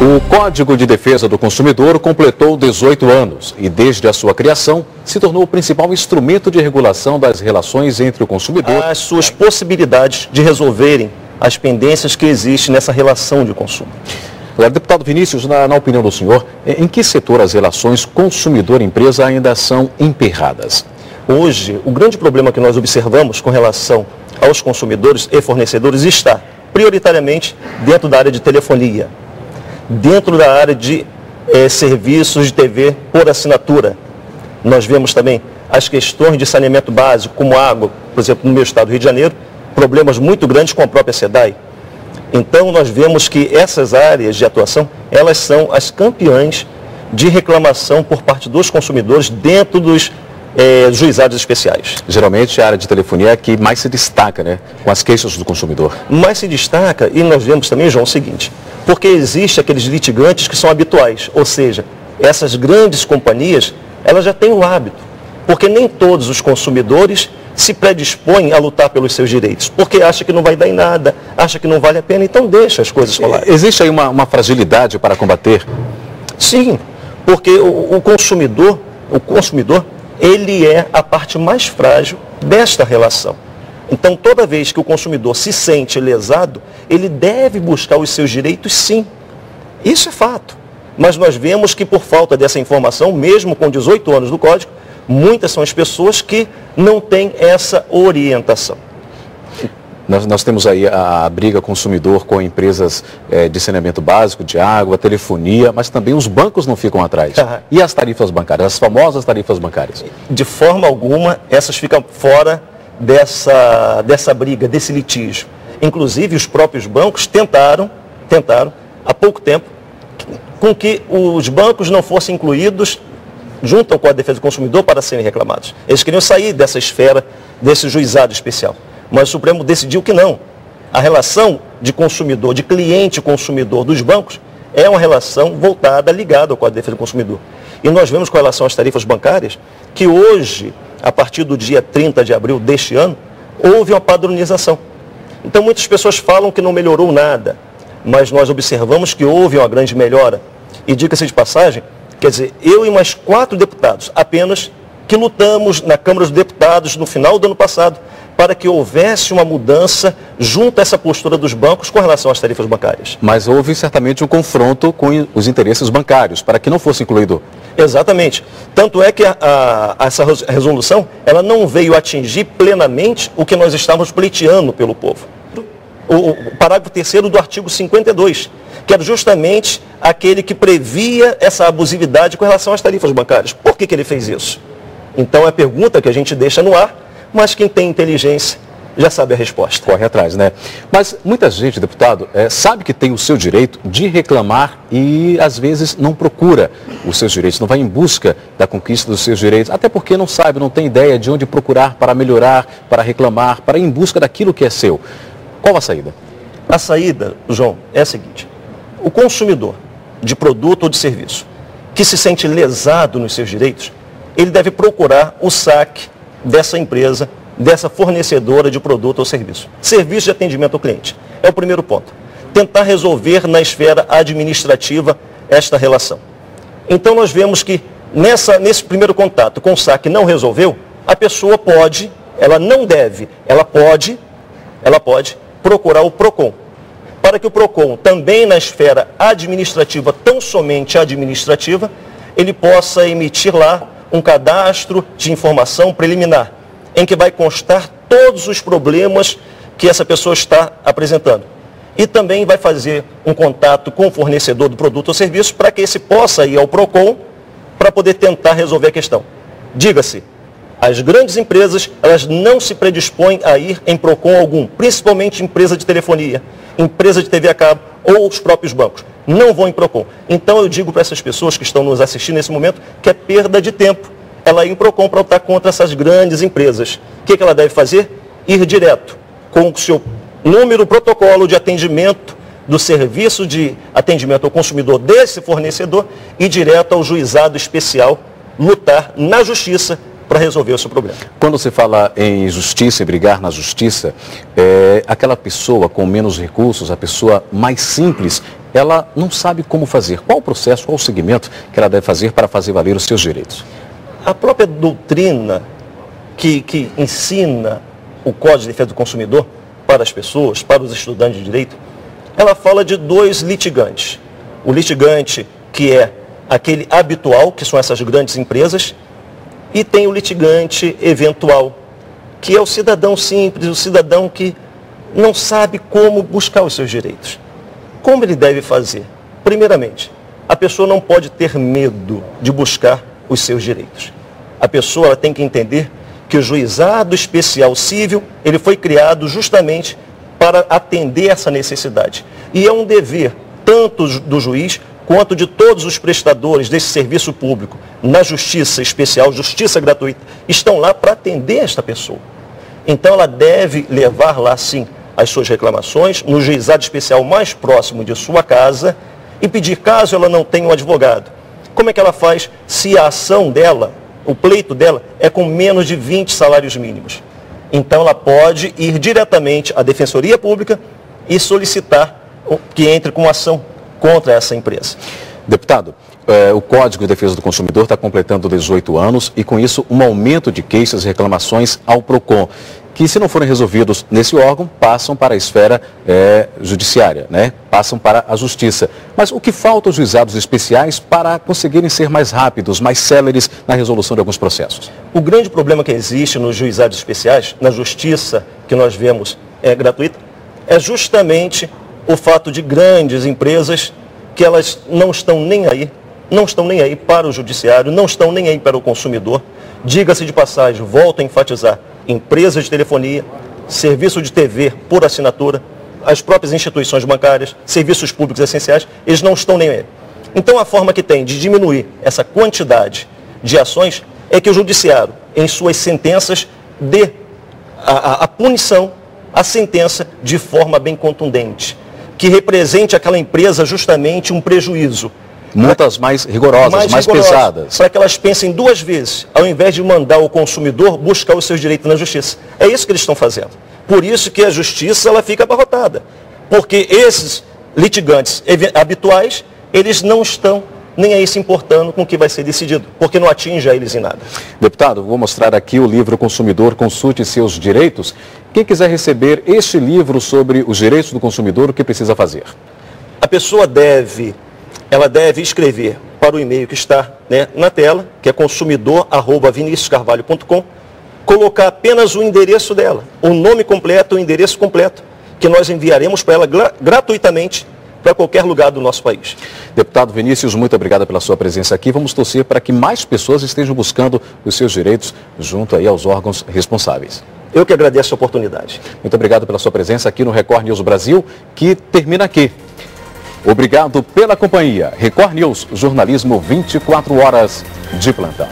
O Código de Defesa do Consumidor completou 18 anos e, desde a sua criação, se tornou o principal instrumento de regulação das relações entre o consumidor. As suas possibilidades de resolverem as pendências que existem nessa relação de consumo. Deputado Vinícius, na opinião do senhor, em que setor as relações consumidor-empresa ainda são emperradas? Hoje, o grande problema que nós observamos com relação aos consumidores e fornecedores está, prioritariamente, dentro da área de telefonia, dentro da área de serviços de TV por assinatura. Nós vemos também as questões de saneamento básico, como água, por exemplo, no meu estado do Rio de Janeiro, problemas muito grandes com a própria SEDAI. Então, nós vemos que essas áreas de atuação, elas são as campeãs de reclamação por parte dos consumidores dentro dos juizados especiais. Geralmente a área de telefonia é a que mais se destaca, né, com as queixas do consumidor. Mas se destaca, e nós vemos também, João, o seguinte, porque existe aqueles litigantes que são habituais, ou seja, essas grandes companhias, elas já têm o hábito, porque nem todos os consumidores se predispõem a lutar pelos seus direitos, porque acha que não vai dar em nada, acha que não vale a pena, então deixa as coisas rolarem. Existe aí uma fragilidade para combater? Sim, porque o consumidor, ele é a parte mais frágil desta relação. Então, toda vez que o consumidor se sente lesado, ele deve buscar os seus direitos, sim. Isso é fato. Mas nós vemos que, por falta dessa informação, mesmo com 18 anos do Código, muitas são as pessoas que não têm essa orientação. Nós temos aí a briga consumidor com empresas de saneamento básico, de água, telefonia, mas também os bancos não ficam atrás. E as tarifas bancárias, as famosas tarifas bancárias? De forma alguma, essas ficam fora dessa briga, desse litígio. Inclusive, os próprios bancos tentaram, há pouco tempo, com que os bancos não fossem incluídos junto ao Código de Defesa do Consumidor para serem reclamados. Eles queriam sair dessa esfera, desse juizado especial. Mas o Supremo decidiu que não. A relação de consumidor, de cliente-consumidor dos bancos, é uma relação voltada, ligada ao Código de Defesa do Consumidor. E nós vemos com relação às tarifas bancárias, que hoje, a partir do dia 30 de abril deste ano, houve uma padronização. Então muitas pessoas falam que não melhorou nada, mas nós observamos que houve uma grande melhora. E diga-se de passagem, quer dizer, eu e mais 4 deputados apenas que lutamos na Câmara dos Deputados no final do ano passado para que houvesse uma mudança junto a essa postura dos bancos com relação às tarifas bancárias. Mas houve certamente um confronto com os interesses bancários para que não fosse incluído. Exatamente. Tanto é que essa resolução ela não veio atingir plenamente o que nós estávamos pleiteando pelo povo. O parágrafo 3º do artigo 52, que era justamente aquele que previa essa abusividade com relação às tarifas bancárias. Por que ele fez isso? Então é a pergunta que a gente deixa no ar, mas quem tem inteligência já sabe a resposta. Corre atrás, né? Mas muita gente, deputado, sabe que tem o seu direito de reclamar e às vezes não procura os seus direitos, não vai em busca da conquista dos seus direitos, até porque não sabe, não tem ideia de onde procurar para melhorar, para reclamar, para ir em busca daquilo que é seu. Qual a saída? A saída, João, é a seguinte: o consumidor de produto ou de serviço que se sente lesado nos seus direitos, ele deve procurar o saque dessa empresa, dessa fornecedora de produto ou serviço. Serviço de atendimento ao cliente. É o primeiro ponto. Tentar resolver na esfera administrativa esta relação. Então nós vemos que nesse primeiro contato com o saque não resolveu, a pessoa pode, ela não deve, ela pode procurar o PROCON. Para que o PROCON, também na esfera administrativa, tão somente administrativa, ele possa emitir lá um cadastro de informação preliminar, em que vai constar todos os problemas que essa pessoa está apresentando. E também vai fazer um contato com o fornecedor do produto ou serviço para que esse possa ir ao PROCON para poder tentar resolver a questão. Diga-se, as grandes empresas, elas não se predispõem a ir em PROCON algum, principalmente empresa de telefonia, empresa de TV a cabo ou os próprios bancos. Não vão em PROCON. Então eu digo para essas pessoas que estão nos assistindo nesse momento que é perda de tempo ela ir em PROCON para lutar contra essas grandes empresas. O que ela deve fazer? Ir direto com o seu número, protocolo de atendimento do serviço de atendimento ao consumidor desse fornecedor e direto ao juizado especial, lutar na justiça para resolver o seu problema. Quando se fala em justiça e brigar na justiça, aquela pessoa com menos recursos, a pessoa mais simples, ela não sabe como fazer. Qual o processo, qual o segmento que ela deve fazer para fazer valer os seus direitos? A própria doutrina que ensina o Código de Defesa do Consumidor para as pessoas, para os estudantes de direito, ela fala de dois litigantes. O litigante que é aquele habitual, que são essas grandes empresas, e tem o litigante eventual, que é o cidadão simples, o cidadão que não sabe como buscar os seus direitos. Como ele deve fazer? Primeiramente, a pessoa não pode ter medo de buscar os seus direitos. A pessoa ela tem que entender que o juizado especial civil, ele foi criado justamente para atender essa necessidade. E é um dever, tanto do juiz, quanto de todos os prestadores desse serviço público, na justiça especial, justiça gratuita, estão lá para atender esta pessoa. Então ela deve levar lá, sim, as suas reclamações no juizado especial mais próximo de sua casa e pedir, caso ela não tenha um advogado. Como é que ela faz se a ação dela, o pleito dela, é com menos de 20 salários mínimos? Então ela pode ir diretamente à Defensoria Pública e solicitar que entre com ação contra essa empresa. Deputado, o Código de Defesa do Consumidor está completando 18 anos e com isso um aumento de queixas e reclamações ao PROCON, que se não forem resolvidos nesse órgão, passam para a esfera judiciária, né? Passam para a justiça. Mas o que falta aos juizados especiais para conseguirem ser mais rápidos, mais céleres na resolução de alguns processos? O grande problema que existe nos juizados especiais, na justiça que nós vemos gratuita, é justamente o fato de grandes empresas que elas não estão nem aí para o judiciário, não estão nem aí para o consumidor. Diga-se de passagem, volto a enfatizar, empresas de telefonia, serviço de TV por assinatura, as próprias instituições bancárias, serviços públicos essenciais, eles não estão nem aí. Então a forma que tem de diminuir essa quantidade de ações é que o judiciário, em suas sentenças, dê a punição, a sentença de forma bem contundente, que represente àquela empresa justamente um prejuízo. Multas mais rigorosas, mais pesadas. Para que elas pensem duas vezes, ao invés de mandar o consumidor buscar os seus direitos na justiça. É isso que eles estão fazendo. Por isso que a justiça ela fica abarrotada. Porque esses litigantes habituais, eles não estão nem aí se importando com o que vai ser decidido, porque não atinge a eles em nada. Deputado, vou mostrar aqui o livro Consumidor, Consulte Seus Direitos. Quem quiser receber este livro sobre os direitos do consumidor, o que precisa fazer? A pessoa deve escrever para o e-mail que está na tela, que é consumidor@viniciuscarvalho.com, colocar apenas o endereço dela, o nome completo, o endereço completo, que nós enviaremos para ela gratuitamente para qualquer lugar do nosso país. Deputado Vinícius, muito obrigado pela sua presença aqui. Vamos torcer para que mais pessoas estejam buscando os seus direitos junto aí aos órgãos responsáveis. Eu que agradeço a oportunidade. Muito obrigado pela sua presença aqui no Record News Brasil, que termina aqui. Obrigado pela companhia. Record News, jornalismo 24 horas de plantão.